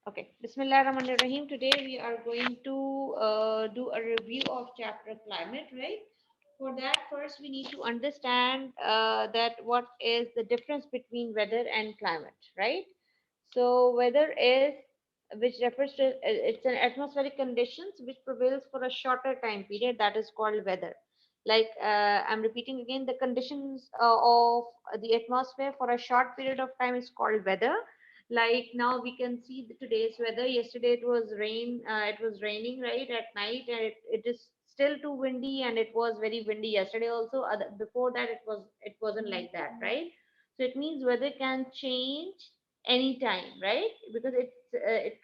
Okay, Bismillahirrahmanirrahim. Today we are going to do a review of chapter climate, right? For that, first we need to understand that what is the difference between weather and climate, right? So weather is, which refers to, it's an atmospheric conditions which prevails for a shorter time period, that is called weather. Like I'm repeating again, the conditions of the atmosphere for a short period of time is called weather. Like now we can see today's weather. Yesterday it was raining right at night, and it is still too windy, and it was very windy yesterday also. Before that it wasn't like that, right? So it means weather can change anytime, right? Because it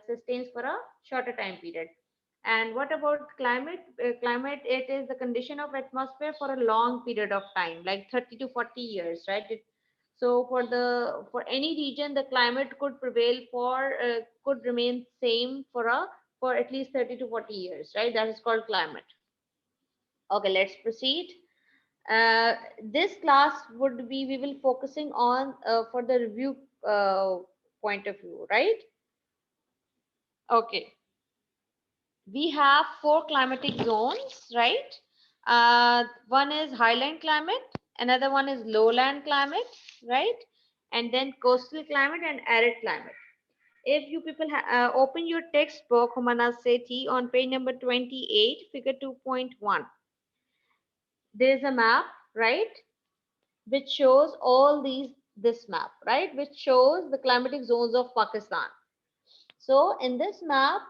sustains for a shorter time period. And what about climate? Climate, it is the condition of atmosphere for a long period of time, like 30 to 40 years, right? So for any region, the climate could prevail for could remain same for at least 30 to 40 years, right? That is called climate. Okay, let's proceed. Uh, this class would be, we will focusing on for the review uh, point of view, right? Okay, we have four climatic zones, right? One is highland climate, another one is lowland climate, right? And then coastal climate and arid climate. If you people open your textbook, Humana Sethi, on page number 28, figure 2.1, there is a map, right? Which shows all this map, right? Which shows the climatic zones of Pakistan. So in this map,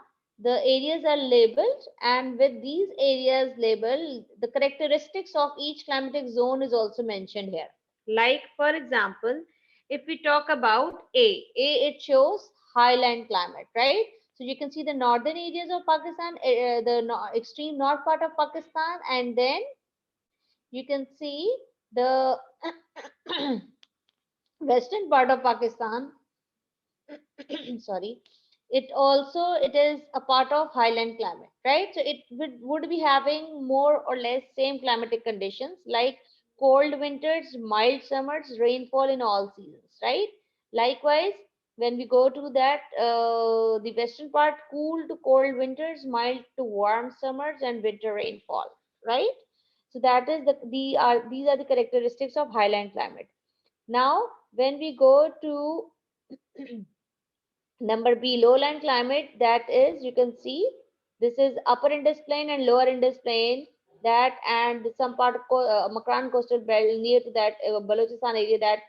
the areas are labeled, and with these areas labeled, the characteristics of each climatic zone is also mentioned here. Like for example, if we talk about A, it shows highland climate, right? So you can see the northern areas of Pakistan, the extreme north part of Pakistan, and then you can see the western part of Pakistan. Sorry, it is a part of highland climate, right? So it would be having more or less same climatic conditions, like cold winters, mild summers, rainfall in all seasons, right? Likewise, when we go to that the western part, cool to cold winters, mild to warm summers, and winter rainfall, right? So that is these are the characteristics of highland climate. Now when we go to number B, lowland climate, that is, you can see this is upper Indus Plain and lower Indus Plain, that and some part of Makran coastal belt near to that Balochistan area, that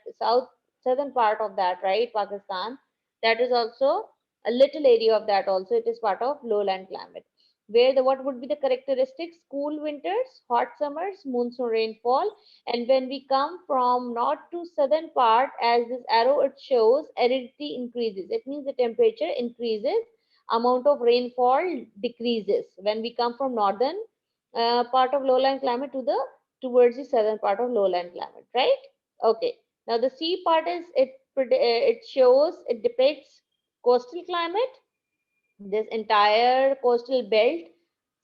southern part of that, right, Pakistan, that is also a little area of that also. It is part of lowland climate. Where the what would be the characteristics? Cool winters, hot summers, monsoon rainfall, and when we come from north to southern part, as this arrow it shows, aridity increases. It means the temperature increases, amount of rainfall decreases when we come from northern part of lowland climate to the towards the southern part of lowland climate, right? Okay. Now the C part is it shows, it depicts coastal climate, this entire coastal belt,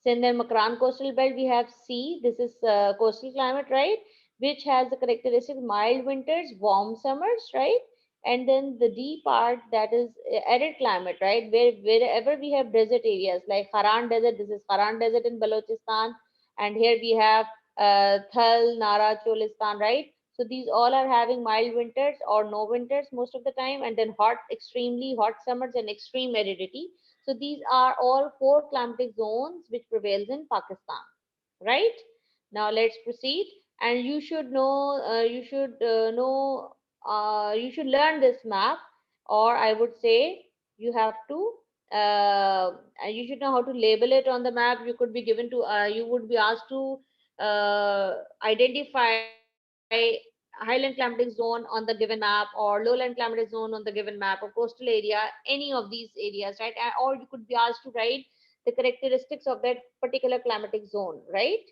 Sindh and Makran coastal belt, we have C. This is coastal climate, right? Which has the characteristic mild winters, warm summers, right? And then the D part, that is arid climate, right? Wherever we have desert areas like Haran Desert, this is Haran Desert in Balochistan, and here we have Thal, Nara, Cholistan, right? So these all are having mild winters or no winters most of the time, and then hot, extremely hot summers and extreme aridity. So these are all four climatic zones which prevails in Pakistan, right? Now let's proceed. And you should learn this map, or I would say you have to, you should know how to label it on the map. You could be given to, you would be asked to identify highland climatic zone on the given map, or lowland climatic zone on the given map, or coastal area, any of these areas, right? Or you could be asked to write the characteristics of that particular climatic zone, right?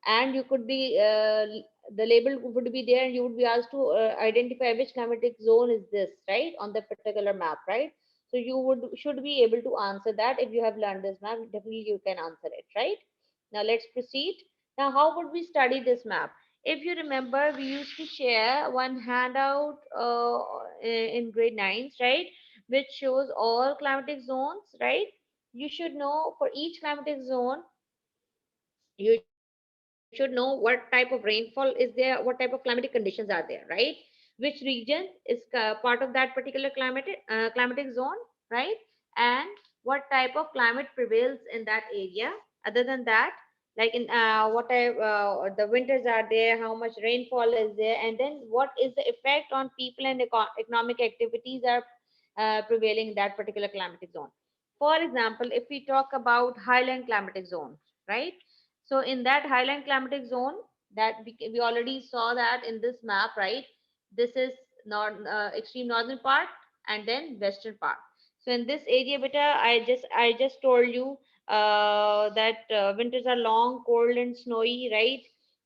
And you could be the label would be there, and you would be asked to identify which climatic zone is this, right, on the particular map, right? So you would should be able to answer that. If you have learned this map, definitely you can answer it, right? Now let's proceed. Now how would we study this map? If you remember, we used to share one handout in grade 9s, right, which shows all climatic zones, right? You should know for each climatic zone, you should know what type of rainfall is there, what type of climatic conditions are there, right? Which region is part of that particular climatic zone, right? And what type of climate prevails in that area. Other than that, like in what type the winters are there, how much rainfall is there, and then what is the effect on people and economic activities are prevailing in that particular climatic zone. For example, if we talk about highland climatic zone, right? So in that highland climatic zone, that we already saw that in this map, right? This is extreme northern part and then western part. So in this area, beta, I just told you that winters are long, cold, and snowy, right?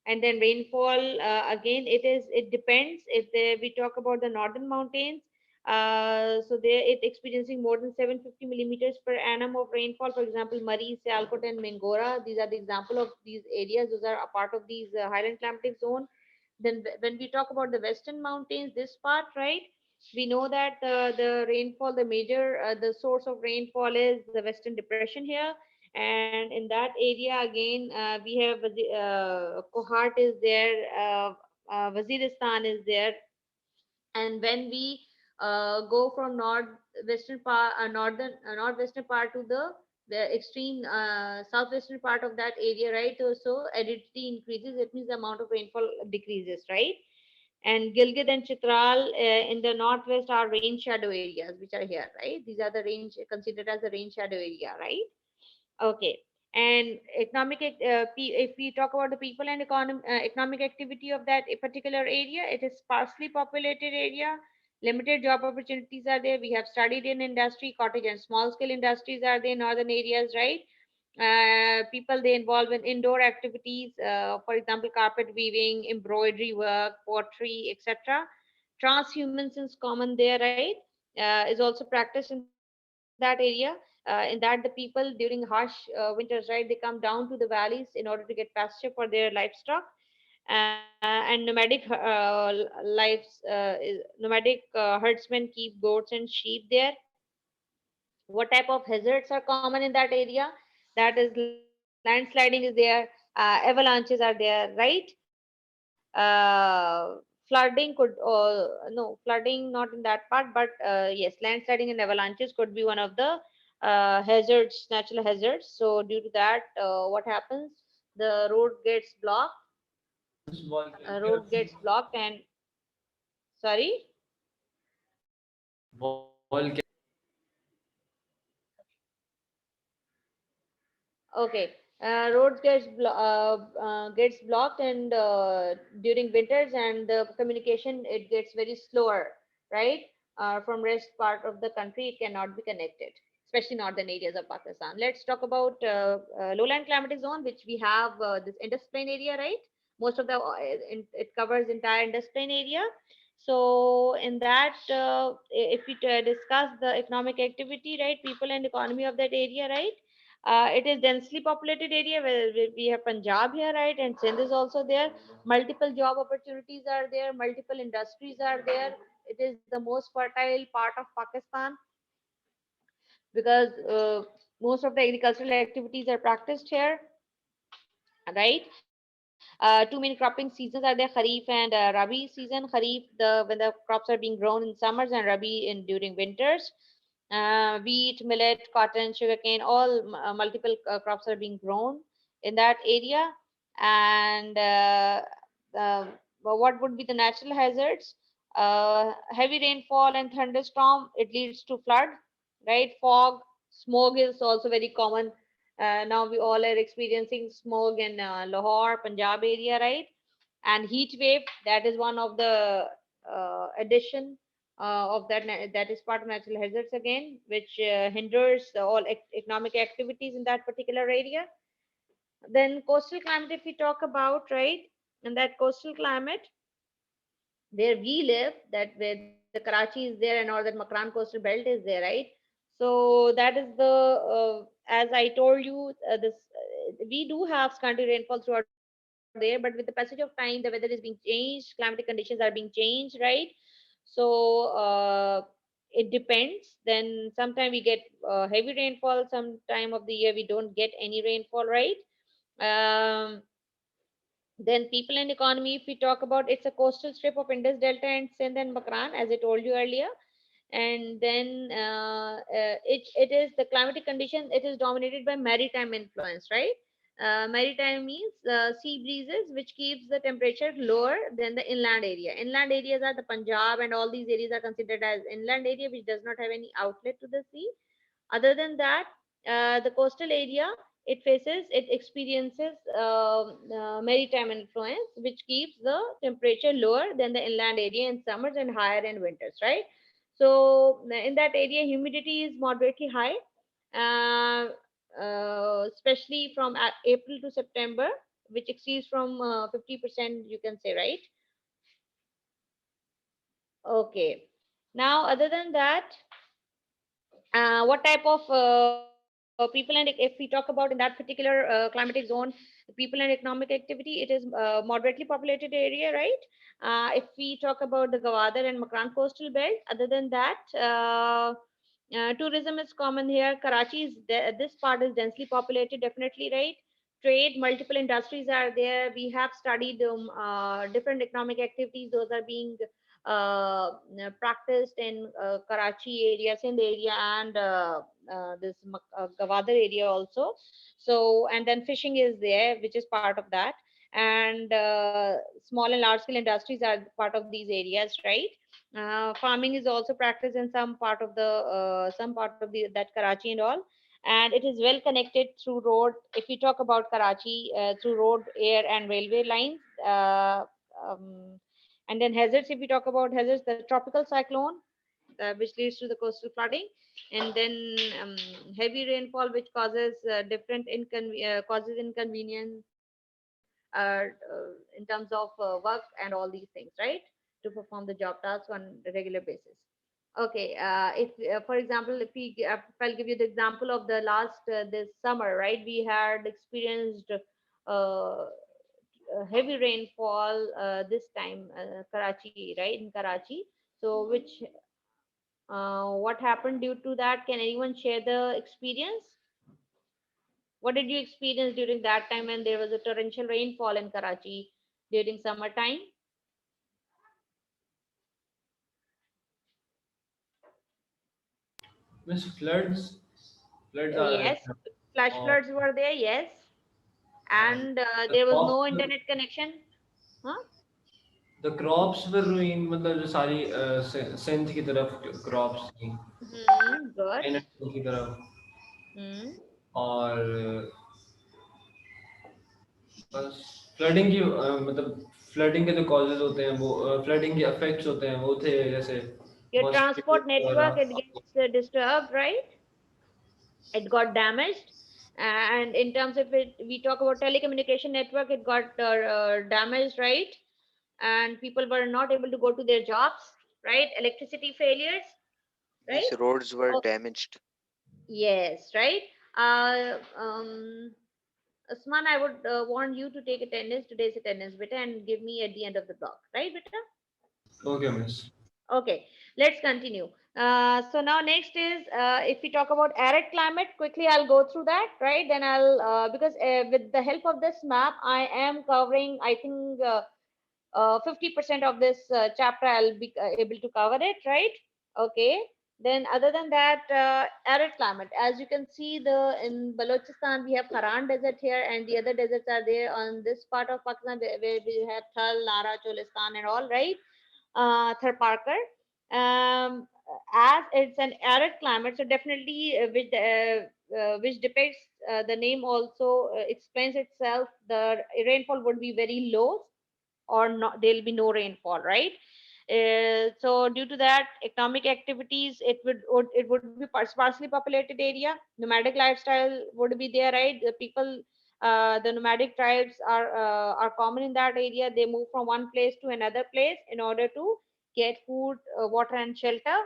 And then rainfall, again, it depends. If we talk about the northern mountains, so they it experiencing more than 750 millimeters per annum of rainfall. For example, Murray, Sialkot, and Mingora. These are the example of these areas. Those are a part of these highland climatic zone. Then when we talk about the western mountains, this part, right? We know that the rainfall, the source of rainfall is the Western Depression here, and in that area again we have Kohat is there, Waziristan is there, and when we go from northwestern part to the extreme southwestern part of that area, right? So aridity increases, it means the amount of rainfall decreases, right? And Gilgit and Chitral in the northwest are rain shadow areas, which are here, right? These are the range considered as the rain shadow area, right? Okay. And if we talk about the people and economic activity of that particular area, it is sparsely populated area. Limited job opportunities are there. We have studied in industry, cottage and small scale industries are there in northern areas, right? People they involve in indoor activities, for example, carpet weaving, embroidery work, pottery, etc. Transhumance is common there, right? Is also practiced in that area. In that the people during harsh winters, right, they come down to the valleys in order to get pasture for their livestock. And nomadic herdsmen keep goats and sheep there. What type of hazards are common in that area? That is landsliding is there, avalanches are there, right? Flooding could no flooding not in that part, but yes, landsliding and avalanches could be one of the hazards, natural hazards. So due to that, what happens? The road gets blocked and sorry. Okay, gets blocked, and during winters, and the communication it gets very slower, right? From rest part of the country, it cannot be connected, especially northern areas of Pakistan. Let's talk about lowland climatic zone, which we have this Indus Plain area, right? Most of it covers entire Indus Plain area. So in that, if we discuss the economic activity, right, people and economy of that area, right? It is densely populated area where we have Punjab here, right? And Sindh is also there. Multiple job opportunities are there. Multiple industries are there. It is the most fertile part of Pakistan because most of the agricultural activities are practiced here, right? Two main cropping seasons are there: Kharif and Rabi season. Kharif, when the crops are being grown in summers, and Rabi in during winters. Wheat, millet, cotton, sugarcane, all multiple crops are being grown in that area. And what would be the natural hazards? Heavy rainfall and thunderstorm, it leads to flood, right? Fog, smoke is also very common. Now we all are experiencing smoke in Lahore, Punjab area, right? And heat wave, that is one of the addition of that is part of natural hazards again, which hinders all economic activities in that particular area. Then coastal climate, if we talk about, right, in that coastal climate where we live, that where the Karachi is there and all that Makran coastal belt is there, right? So that is the as I told you, this we do have scanty rainfall throughout there, but with the passage of time, the weather is being changed, climatic conditions are being changed, right? So it depends. Then sometime we get heavy rainfall, some time of the year we don't get any rainfall, right? um, then people and economy, if we talk about, it's a coastal strip of Indus Delta and Sindh and Makran, as I told you earlier. And then it is the climatic condition, it is dominated by maritime influence, right? Maritime means sea breezes, which keeps the temperature lower than the inland area. Inland areas are the Punjab, and all these areas are considered as inland area, which does not have any outlet to the sea. Other than that, the coastal area, it experiences maritime influence, which keeps the temperature lower than the inland area in summers and higher in winters, right? So in that area, humidity is moderately high, uh, especially from April to September, which exceeds from 50%, you can say, right? Okay. Now, other than that, what type of people, and if we talk about in that particular climatic zone, people and economic activity, it is moderately populated area, right? If we talk about the Gwadar and Makran coastal belt, other than that, tourism is common here. Karachi is this part is densely populated, definitely, right? Trade, multiple industries are there. We have studied different economic activities, those are being practiced in Karachi area, Sindh area, and this Gwadar area also. So, and then fishing is there, which is part of that, and small and large scale industries are part of these areas, right? Farming is also practiced in some part of the that Karachi and all, and it is well connected through road. If we talk about Karachi, through road, air, and railway lines. Um, and then hazards, if we talk about hazards, the tropical cyclone, which leads to the coastal flooding, and then heavy rainfall, which causes causes inconvenience in terms of work and all these things, right? To perform the job task on a regular basis. Okay, if for example, if I'll give you the example of the last this summer, right? We had experienced heavy rainfall this time, Karachi, right? In Karachi. So, which what happened due to that? Can anyone share the experience? What did you experience during that time when there was a torrential rainfall in Karachi during summertime? Miss floods. Floods are Yes, flash uh, floods were there, yes, and and the there was crops no were, internet connection. Huh? the crops were ruined. मतलब जो सारी सिंध की तरफ crops थी, Good. NNP की तरफ, Hmm. और बस फ्लडिंग की मतलब फ्लडिंग के जो कॉजेज होते हैं वो फ्लडिंग के इफेक्ट्स होते हैं वो थे जैसे Your transport mosquito network, it वगैरह. gets disturbed, right? It got damaged. And in terms of it, we talk about telecommunication network, it got damaged, right? And people were not able to go to their jobs, right? Electricity failures, Yes, right? roads were Oh, damaged. yes, right. uh, um, Usman, I would want you to take attendance, today's attendance, beta, and give me at the end of the block, right, beta? Okay, miss. Okay, let's continue. So now next is if we talk about arid climate, quickly I'll go through that, right? Then I'll because with the help of this map, I am covering, I think 50% of this chapter I'll be able to cover it, right? Okay. Then other than that, arid climate, as you can see, the in Balochistan we have Haran desert here, and the other deserts are there on this part of Pakistan where we have Thal, Nara, Cholistan, and all, right? Third Parker. Um, as it's an arid climate, so definitely which depicts the name also explains itself. The rainfall would be very low, or not, there'll be no rainfall, right? So due to that, economic activities, it would be sparsely populated area. Nomadic lifestyle would be there, right? The people, the nomadic tribes are common in that area. They move from one place to another place in order to get food, water, and shelter.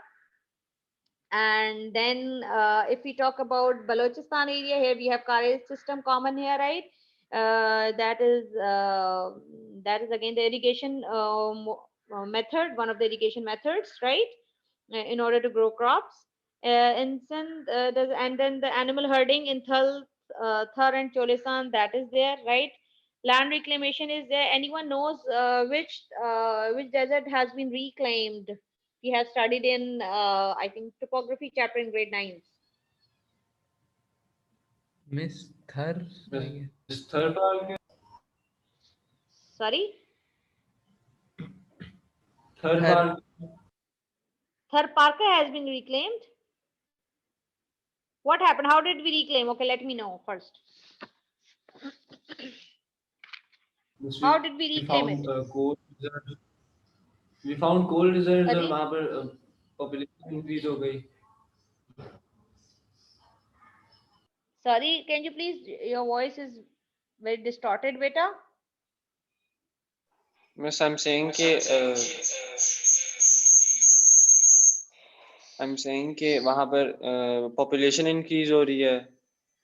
And then if we talk about Balochistan area, here we have carriage system common here, right? That is again the irrigation method, one of the irrigation methods, right? in order to grow crops. In Sindh, and then the animal herding in Thar and Cholistan, that is there, right? Land reclamation is there. Anyone knows which desert has been reclaimed? We have studied in I think topography chapter in grade 9. Miss Thar, I guess. This third park, Sorry, third Thar. park. Thar Parka has been reclaimed. What happened? How did we reclaim? Okay, let me know first. This How did we we reclaim found it? coal reserves. We found coal reserves और Sorry, वहाँ पर population increase हो गई. sorry. Can you please? Your voice is very distorted, beta. Miss, I'm saying कि वहाँ पर population increase हो रही है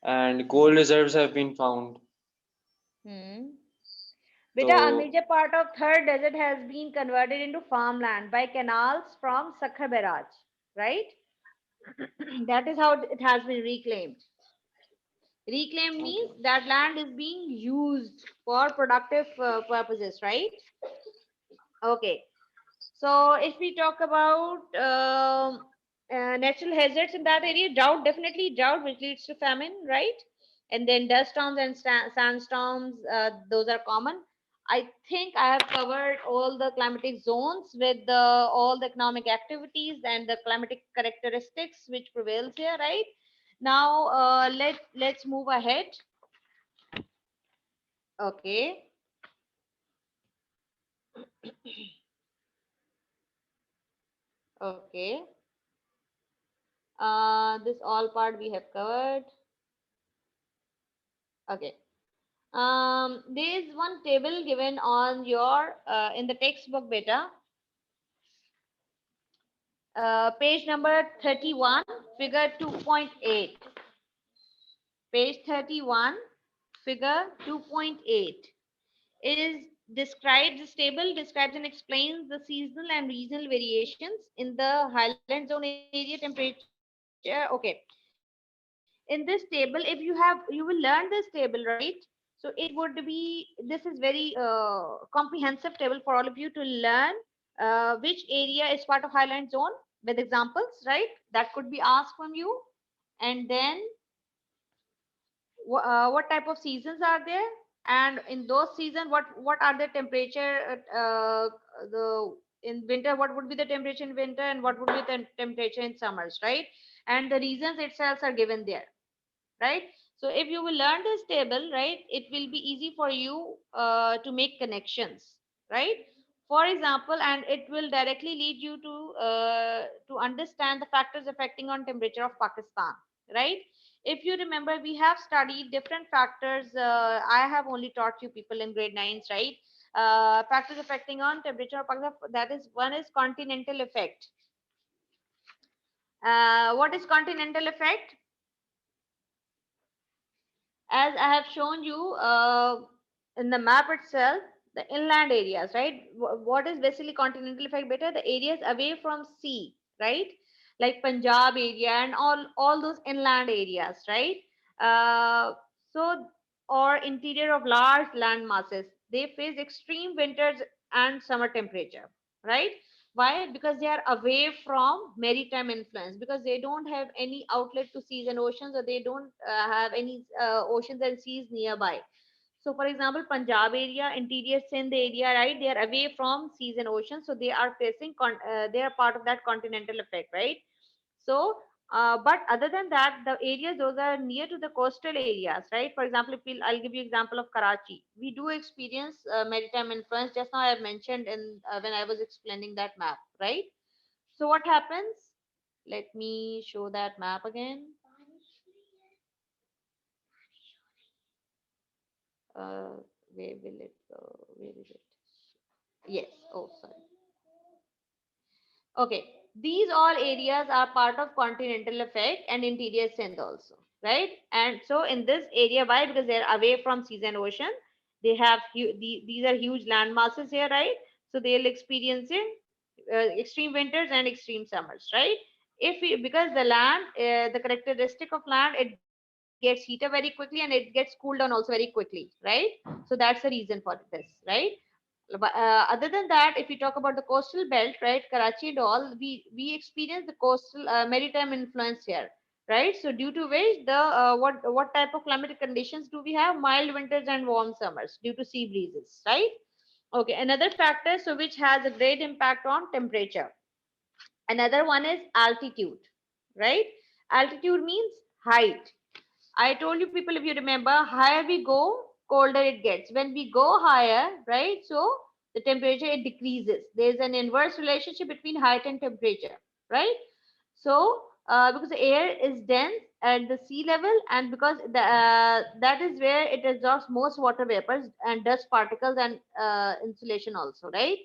and coal reserves have been found. Beta, a So major part of third desert has been converted into farmland by canals from Sakhar Barrage, right? That is how it has been reclaimed. Reclaimed means okay. that land is being used for productive purposes, right? Okay. So if we talk about natural hazards in that area, drought, definitely drought, which leads to famine, right? And then dust storms and sandstorms, those are common. I think I have covered all the climatic zones with all the economic activities and the climatic characteristics which prevails here, right? Now let's move ahead. Okay. Okay. This all part we have covered. Okay. There is one table given on your in the textbook beta. Page number 31, figure 2.8. Page 31, figure 2.8. It is describes this table describes and explains the seasonal and regional variations in the highland zone area temperature. Okay. In this table, if you will learn this table, right? So it would be, this is very comprehensive table for all of you to learn which area is part of highland zone with examples, right? That could be asked from you. And then what type of seasons are there, and in those seasons what are the temperature the in winter, what would be the temperature in winter and what would be the temperature in summers, right? And the reasons itself are given there, right? So if you will learn this table, right, it will be easy for you to make connections, right? For example, and it will directly lead you to understand the factors affecting on temperature of Pakistan, right? If you remember, we have studied different factors. I have only taught you people in grade 9s, right? Factors affecting on temperature of Pakistan, that is, one is continental effect. What is continental effect? As I have shown you in the map itself, the inland areas, right? What is basically continental effect better? The areas away from sea, right? Like Punjab area and all those inland areas, right? Uh, so or interior of large land masses, they face extreme winters and summer temperature, right? Why? Because they are away from maritime influence, because they don't have any outlet to seas and oceans, or they don't have any oceans and seas nearby. So for example, Punjab area, interior Sindh area, right, they are away from seas and oceans, so they are facing they are part of that continental effect, right? So but other than that, the areas those are near to the coastal areas, right? For example, if I'll give you example of Karachi, we do experience maritime influence. Just now I have mentioned in when I was explaining that map, right? So what happens? Let me show that map again. uh, where will it go? Where is it? Yes. Oh, sorry. Okay, these all areas are part of continental effect and interior Sindh also, right? And so in this area, why? Because they're away from seas and ocean. They have these are huge land masses here, right? So they'll experience it. extreme winters and extreme summers, right? If we, because the land, the characteristic of land, it gets heated very quickly and it gets cooled down also very quickly, right? So that's the reason for this, right? Other than that, if we talk about the coastal belt, right, Karachi and all, we experience the coastal maritime influence here, right? So due to which the what type of climatic conditions do we have? Mild winters and warm summers due to sea breezes, right? Okay, another factor so which has a great impact on temperature. Another one is altitude, right? Altitude means height. I told you people, if you remember, higher we go, colder it gets. When we go higher, right? So the temperature it decreases. There's an inverse relationship between height and temperature, right? So because the air is dense at the sea level, and because that is where it absorbs most water vapors and dust particles and insulation also, right?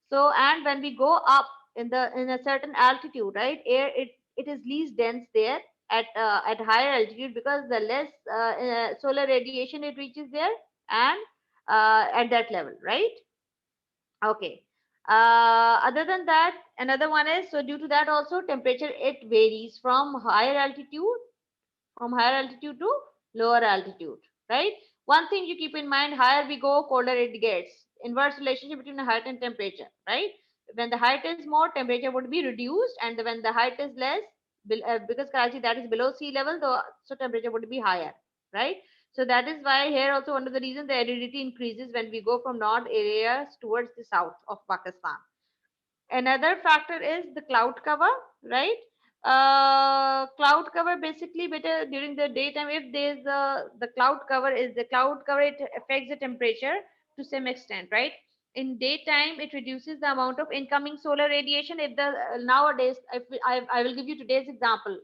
So, and when we go up in a certain altitude, right, air it is least dense there at higher altitude, because the less solar radiation it reaches there, and at that level, right? Okay. Other than that, another one is, so due to that also temperature it varies from higher altitude to lower altitude, right? One thing you keep in mind, higher we go, colder it gets. Inverse relationship between the height and temperature, right? When the height is more, temperature would be reduced, and when the height is less, because Karachi that is below sea level, so temperature would be higher, right? So that is why here also one of the reasons the aridity increases when we go from north areas towards the south of Pakistan. Another factor is the cloud cover, right? Cloud cover basically better during the daytime. If there's the cloud cover, it affects the temperature to some extent, right? In daytime it reduces the amount of incoming solar radiation. If the nowadays, if I will give you today's example,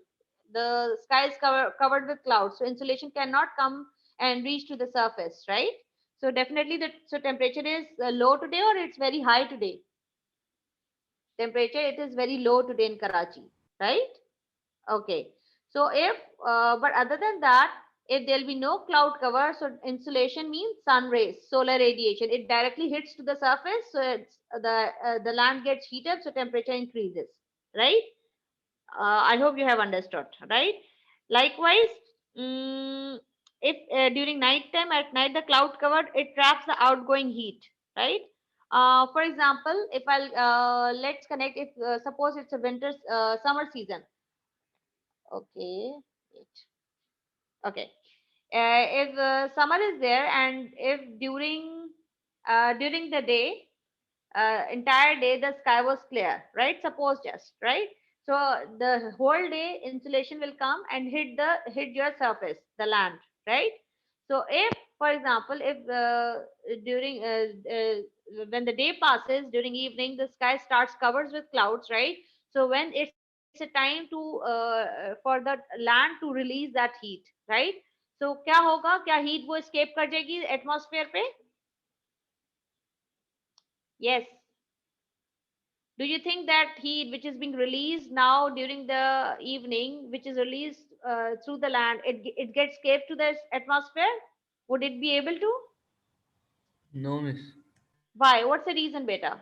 the sky is covered with clouds, so insulation cannot come and reach to the surface, right? So definitely the so temperature is low today, or it's very high today. Temperature it is very low today in Karachi, right? Okay. So if but other than that, if there'll be no cloud cover, so insulation means sun rays, solar radiation, it directly hits to the surface, so it's the land gets heated, so temperature increases, right? I hope you have understood, right? Likewise, if during night time, at night the cloud covered, it traps the outgoing heat, right? For example, if I'll let's connect, if suppose it's a winter summer season. Okay, wait. Okay. If summer is there, and if during the day, entire day the sky was clear, right? Suppose, just right. So the whole day insulation will come and hit your surface, the land, right? So if, for example, if during when the day passes, during evening the sky starts covers with clouds, right? So when it's a time to for the land to release that heat, right? So क्या होगा, क्या heat वो escape कर जाएगी atmosphere पे? Yes. Do you think that heat which is being released now during the evening, which is released through the land, it gets escaped to the atmosphere? Would it be able to? No, miss. Why? What's the reason, beta?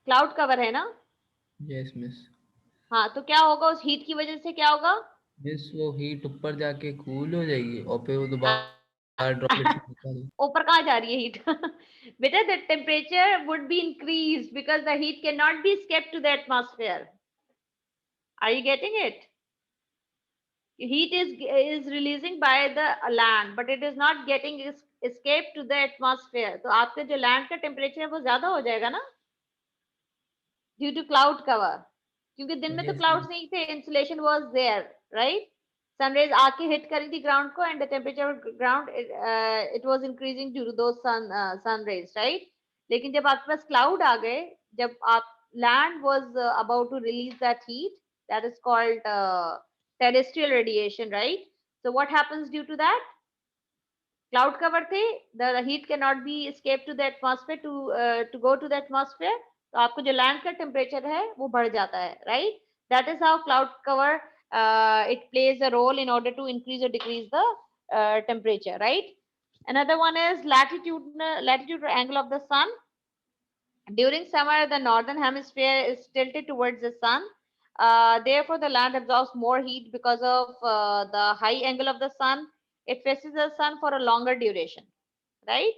Cloud cover है ना? Yes, miss. हाँ, तो क्या होगा उस heat की वजह से, क्या होगा? मिस वो हीट ऊपर जाके कूल हो जाएगी और फिर वो दोबारा ड्रॉपलेट निकाल। ऊपर कहाँ जा रही है हीट? बेटा, the temperature would be increased because the heat cannot be escaped to the atmosphere. Are you getting it? Heat is releasing by the land, but it is not getting escape to the atmosphere. तो आपके जो land का temperature है वो ज्यादा हो जाएगा ना, due to cloud cover. क्योंकि दिन में तो Yes, clouds miss. नहीं थे, insulation was there, right? Sun rays आके hit करी थी ground को, and the temperature of ground it was increasing due to those sun rays, right? लेकिन जब आपके पास cloud आ गए, जब आप land was about to release that heat, that is called terrestrial radiation, right? So what happens due to that? Cloud cover the heat cannot be escaped to the atmosphere to go to the atmosphere. तो आपको जो land का temperature है वो बढ़ जाता है, right? That is how cloud cover it plays a role in order to increase or decrease the temperature, right? Another one is latitude or angle of the sun. During summer, the northern hemisphere is tilted towards the sun. Therefore, the land absorbs more heat because of the high angle of the sun. It faces the sun for a longer duration, right?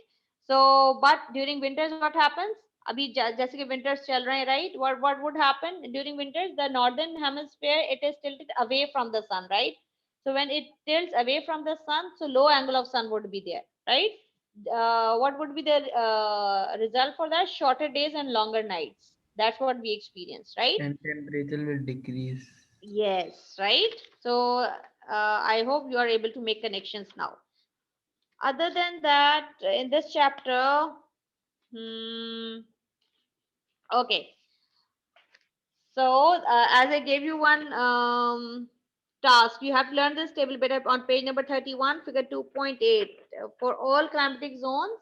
So, but during winters, what happens? अभी जैसे कि winters चल रहे हैं, right? What would happen during winters? The northern hemisphere, it is tilted away from the sun, right? So when it tilts away from the sun, so low angle of sun would be there, right? What would be the result for that? Shorter days and longer nights. That's what we experience, right? And temperature will decrease. Yes, right. So I hope you are able to make connections now. Other than that, in this chapter, okay. So as I gave you one task, you have to learn this table better on page number 31, figure 2.8. For all climatic zones,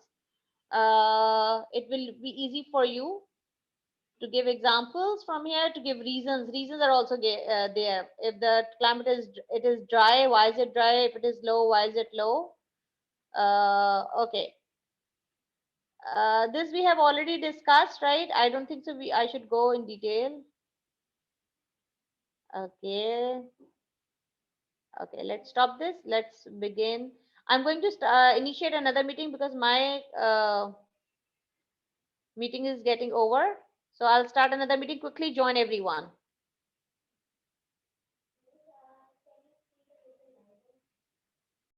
it will be easy for you to give examples from here, to give reasons. Reasons are also there. If the climate is dry, why is it dry? If it is low, why is it low? Okay. This we have already discussed, right? I don't think so. I should go in detail. Okay. Okay, let's stop this. Let's begin. I'm going to initiate another meeting because my meeting is getting over. So I'll start another meeting. Quickly join everyone.